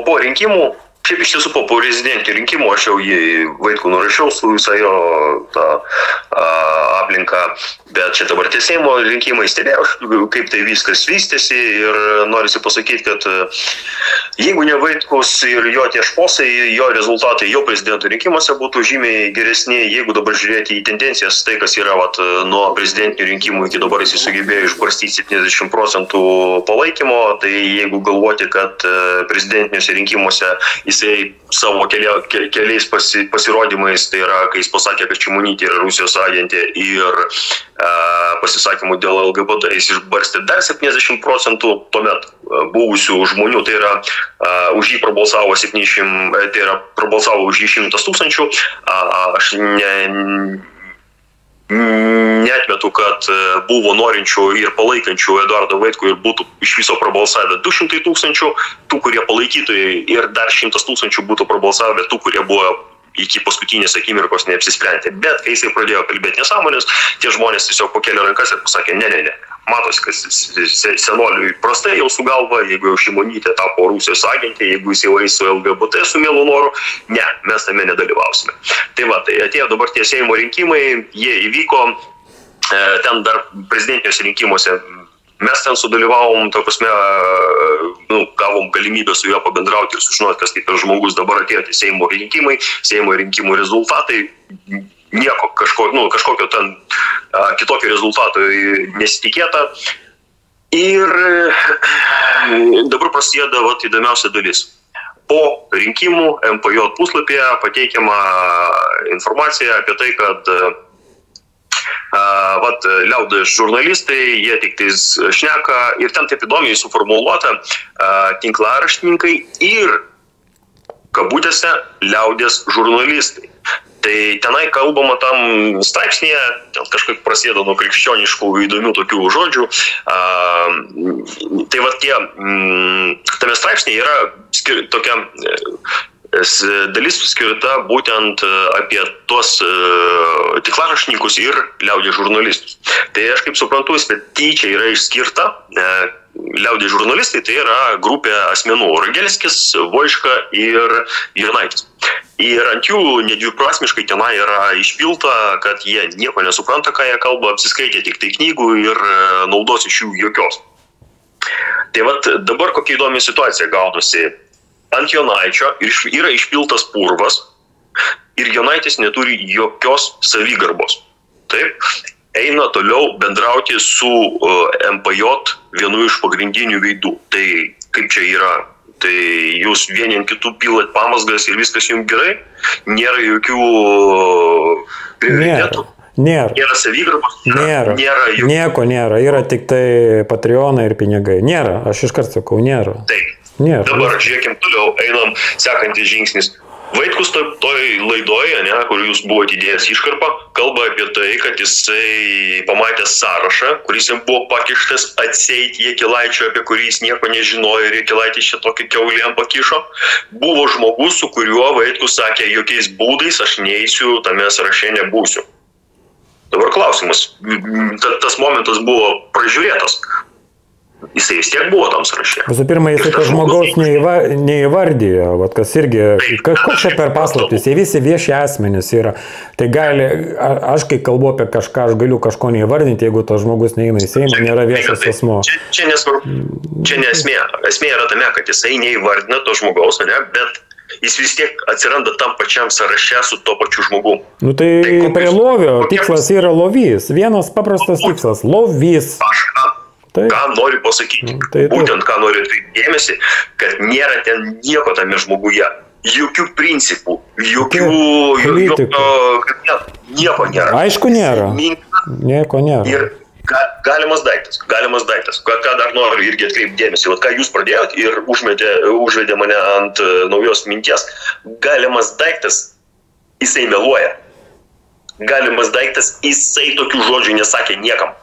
po rinkimų, šiaip iš tiesų po prezidentinių rinkimų aš jau jį Vaitkų nurašiau su visą jo tą aplinką, bet čia dabar tie Seimo rinkimai stebėjau, kaip tai viskas vystėsi ir norisi pasakyti, kad jeigu ne Vaitkus ir jo tie šposai, jo rezultatai jo prezidento rinkimuose būtų žymiai geresni, jeigu dabar žiūrėti į tendencijas, tai kas yra nuo prezidentinių rinkimų iki dabar jis sugebėjo išbarstyti 70% palaikymo, tai jeigu galvoti, kad prezidentiniuose rinkimuose jisai savo keliais pasirodymais, tai yra, kai jis pasakė, kad Šimonytė yra Rusijos agentė ir pasisakymų dėl LGBT, jis išbarstė dar 70% tuomet buvusių žmonių, tai yra už jį prabalsavo 700, tai yra prabalsavo už jį 100 000, aš neatmetu, kad buvo norinčių ir palaikančių Eduardą Vaitkų ir būtų iš viso prabalsavę 200 000, tų, kurie palaikytojai ir dar 100 000 būtų prabalsavę tų, kurie buvo iki paskutinės akimirkos neapsisprendė. Bet kai jisai pradėjo kalbėti nesąmonės, tie žmonės tiesiog pakėlė rankas ir pasakė, ne. Matosi, kad senoliui prastai jau su galva, jeigu jau Šimonytė tapo Rusijos agentė, jeigu jis jau eis su LGBT su mielu noru, ne, mes tame nedalyvausime. Tai va, tai atėjo dabar tie Seimo rinkimai, jie įvyko, ten dar prezidentiniuose rinkimuose mes ten sudalyvavom, to prasme, gavom galimybę su juo pabendrauti ir sužinoti, kas kaip ir žmogus dabar atėjo tai Seimo rinkimų rezultatai, nieko kažkokio ten kitokio rezultato nesitikėta. Ir dabar prasideda įdomiausia dalis. Po rinkimų MPJ puslapyje pateikiama informacija apie tai, kad liaudės žurnalistai, jie tik tais šneka ir ten taip įdomiai suformuluota tinklaraštininkai ir kabutėse liaudės žurnalistai. Tai tenai kalbama tam straipsnėje, ten kažkaip prasideda nuo krikščioniškų įdomių tokių žodžių. Tai tame straipsnėje yra tokia dalis skirta būtent apie tuos tinklaraštininkus ir liaudės žurnalistus. Tai aš kaip suprantu, tyčia yra išskirta liaudės žurnalistai, tai yra grupė asmenų Ragelskis, Voiška ir Jonaitis. Ir ant jų nedviprasmiškai tenai yra išpilta, kad jie nieko nesupranta, ką jie kalba, apsiskaitė tik tai knygų ir naudos iš jų jokios. Tai dabar kokia įdomi situacija gaunasi. ant Jonaičio yra išpiltas purvas ir Jonaitis neturi jokios savigarbos. Taip, eina toliau bendrauti su MPJ vienu iš pagrindinių veidų. Tai kaip čia yra? Tai jūs vienien kitų pilat pamasgas ir viskas jums gerai? Nėra jokių prioritetų? Nėra savigarbos? Nėra. Jokių... Nieko nėra. Yra tik tai Patreonai ir pinigai. Nėra. Aš iškart sakau, nėra. Taip. Nėra. Dabar žiūrėkim toliau, einam sekantis žingsnis. Vaitkus toj laidoje, kur jūs buvote įdėjęs iškarpą, kalba apie tai, kad jisai pamatęs sąrašą, kuris jam buvo pakištas atseit Jakilaičio, apie kurį jis nieko nežinojo ir Jakilaitis čia tokį kiaulį jam pakišo, buvo žmogus, su kuriuo Vaitkus sakė, jokiais būdais aš neįsiu, tame sąraše nebūsiu. Dabar klausimas, tas momentas buvo pražiūrėtas. Jisai vis tiek buvo tam sąraše. Visų pirma, jisai to žmogaus neįvardijo, kas irgi, koks čia per paslaptis, jie visi vieši asmenys yra. Tai gali, aš kai kalbu apie kažką, aš galiu kažko neįvardinti, jeigu to žmogus neina į Seimą, nėra viešas asmuo. Čia nesvarbu, čia ne esmė. Esmė yra tame, kad jisai neįvardina to žmogaus, bet jis vis tiek atsiranda tam pačiam sąraše su to pačiu žmogu. Nu tai prie lovio tikslas yra lovys. Vienas paprastas tikslas – lovys. Ką noriu pasakyti? Būtent ką noriu atkreipti dėmesį, kad nėra ten nieko tame žmoguje. Jokių principų, nieko nėra. Aišku nėra. Nieko nėra. Ir galimas daiktas. Ką dar noriu irgi atkreipti dėmesį. Ką jūs pradėjot ir užvedė mane ant naujos minties. Galimas daiktas, jisai meluoja. Galimas daiktas, jisai tokių žodžių nesakė niekam.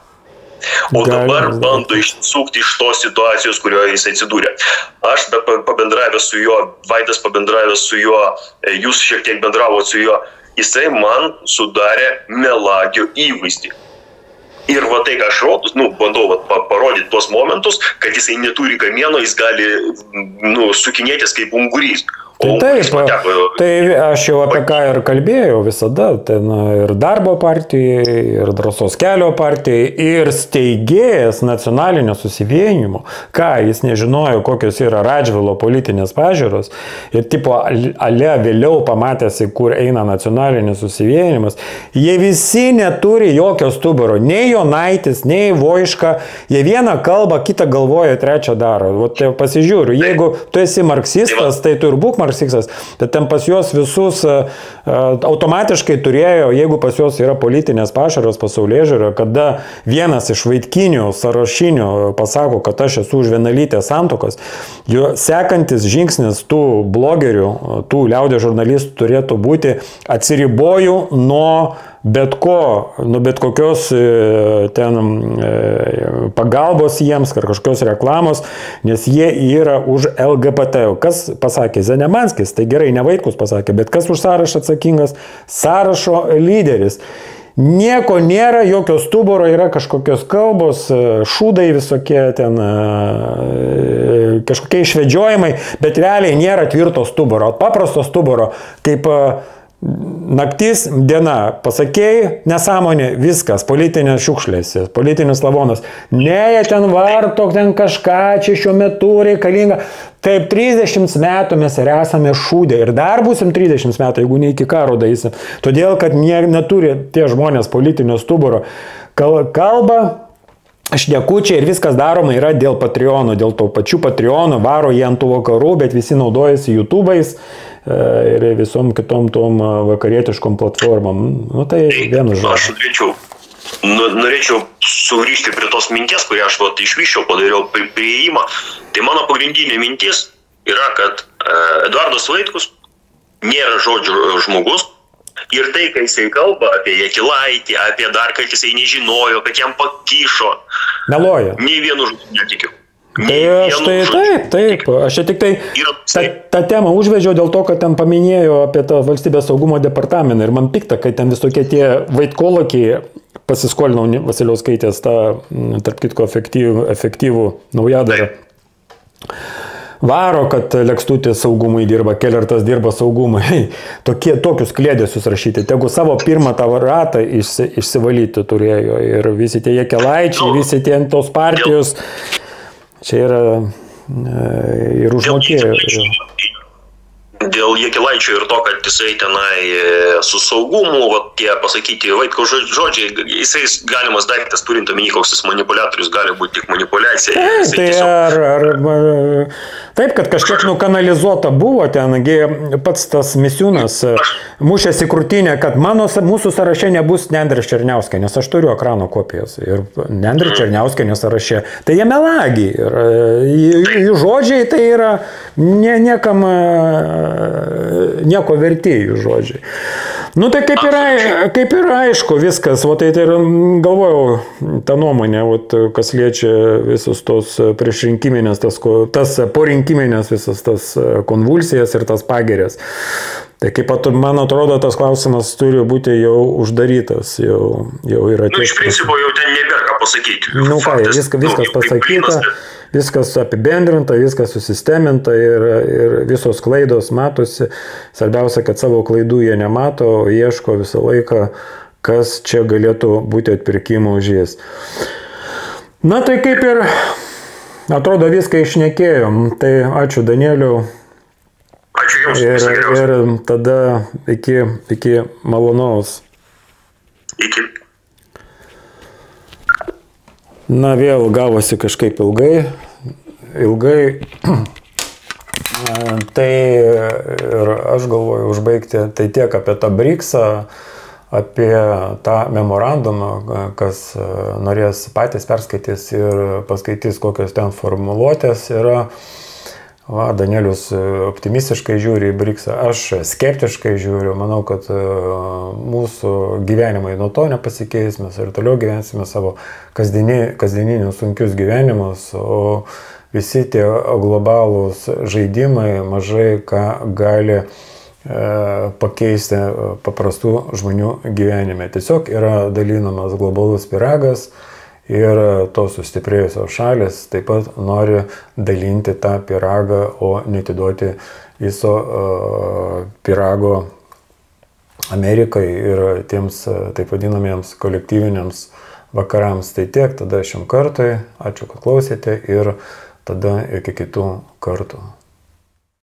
O dabar bando išsukti iš tos situacijos, kurioje jis atsidūrė. Aš pabendravęs su juo, Vaidas pabendravęs su juo, jūs šiek tiek bendravot su juo, jisai man sudarė melagio įvaizdį. Ir va tai, ką aš bandau parodyti tuos momentus, kad jisai neturi kamieno, jis gali sukinėtis kaip ungurys. Tai aš jau apie ką ir kalbėjau visada, ten ir Darbo partijai, ir Drąsos kelio partijai, ir steigėjas nacionalinio susivienijimo, ką jis nežinojo, kokios yra Radžvilo politinės pažiūros, ir tipo ale vėliau pamatėsi, kur eina nacionalinis susivienimas, jie visi neturi jokio stuburo, nei Jonaitis, nei Voiška, jie vieną kalbą, kitą galvoja, trečią daro. Vat pasižiūriu, jeigu tu esi marksistas, tai tu ir būk marksistas, bet ten pas juos visus automatiškai turėjo, jeigu pas juos yra politinės pažiūros pasaulėžiūra, kada vienas iš vaitkinių, sąrašinių pasako, kad aš esu už vienalytės santuokos, jo sekantis žingsnis tų blogerių, tų liaudės žurnalistų turėtų būti atsiriboju nuo bet kokios ten pagalbos jiems, ar kažkokios reklamos, nes jie yra už LGBT. Kas pasakė? Zanemanskis, tai gerai, ne Vaitkus pasakė, bet kas už sąrašą atsakingas? Sąrašo lyderis. Nieko nėra, jokio stuburo, yra kažkokios kalbos, šūdai visokie ten, kažkokie išvedžiojimai, bet realiai nėra tvirto stuburo, paprasto stuburo, kaip naktis, diena, pasakėjai, nesąmonė, viskas, politinės šiukšlės, politinis lavonas. Ne, jie ten varto, ten kažką, čia šiuo metu reikalinga. Taip, 30 metų mes ir esame šūdė ir dar būsim 30 metų, jeigu ne iki karo darysim. Todėl, kad neturi tie žmonės politinio stuburo. Kalba, šnekučiai ir viskas daroma yra dėl Patreonų, dėl to pačių Patreonų, varo jie ant tų vakarų, bet visi naudojasi YouTube'ais ir visom kitom tom vakarietiškom platformom. Nu, tai vienu žodžiu. Aš norėčiau sugrįžti prie tos minties, kurią aš išvyščiau, padariau prieimą. Tai mano pagrindinė mintis yra, kad Eduardas Vaitkus nėra žodžių žmogus. Ir tai, kai jisai kalba apie Jakilaitį, apie dar, kad jisai nežinojo, kad jam pakišo. Meluoja. Nei vienu žodžiu netikiu. Taip. Aš tik tai tą temą užvežiau dėl to, kad ten paminėjo apie tą valstybės saugumo departamentą ir man pikta, kad ten visokie tie vaitkolokiai pasiskolinau Vasiliauskaitės tą, tarp kitko, efektyvų naujadarą. Varo, kad Lekstutis saugumui dirba, Kelertas dirba saugumui. Tokius klėdėsius rašyti. Tegu savo pirmą tavo ratą išsivalyti turėjo. Ir visi tie Jakilaičiai, visi tie tos partijos. Čia yra ir užmokėjo. dėl Jakilaičio ir to, kad jisai tenai su saugumu, tie pasakyti Vaitkaus žodžiai, jisai galimas daiktas turint omeny, koks jis manipuliatorius gali būti tik manipuliacija. Taip, kad kažkiek nukanalizuota buvo, tengi pats tas Misiūnas mušėsi krūtinę, kad mūsų sąraše nebus Nendrės Černiauskienės, aš turiu ekrano kopijas ir Nendrės Černiauskienės sąraše. Tai jie melagiai ir jų žodžiai tai yra niekam nieko vertėjų žodžiai. Nu tai kaip yra aišku viskas, tai ir galvojau tą nuomonę, kas liečia visus tos priešrinkiminės, tas porinkiminės visas tas konvulsijas ir tas pagerės. Tai kaip man atrodo, tas klausimas turi būti jau uždarytas, jau yra tiek. Iš principo jau ten nebėra ką pasakyti. Viskas pasakyta, viskas apibendrinta, viskas susisteminta ir visos klaidos matosi. Svarbiausia, kad savo klaidų jie nemato, ieško visą laiką, kas čia galėtų būti atpirkimo ožys. Na tai kaip ir atrodo viską išnekėjom. Tai ačiū Danieliau. Ačiū Jums. Ir tada iki malonaus. Iki. Na vėl gavosi kažkaip ilgai. Tai ir aš galvoju užbaigti tai tiek apie tą BRICS-ą, apie tą memorandumą, kas norės patys perskaitys ir paskaitys, kokios ten formuluotės yra. Danielius optimistiškai žiūri į BRICS-ą, aš skeptiškai žiūriu, manau, kad mūsų gyvenimai nuo to nepasikeis, mes ir toliau gyvensime savo kasdieninius sunkius gyvenimus, o visi tie globalūs žaidimai mažai ką gali pakeisti paprastų žmonių gyvenime. Tiesiog yra dalinamas globalus pyragas. Ir tos sustiprėjusios šalis taip pat nori dalinti tą pyragą, o netiduoti viso pyrago Amerikai ir tiems taip vadinamiems kolektyviniams vakarams. Tai tiek, tada šiam kartui. Ačiū, kad klausėte ir tada iki kitų kartų.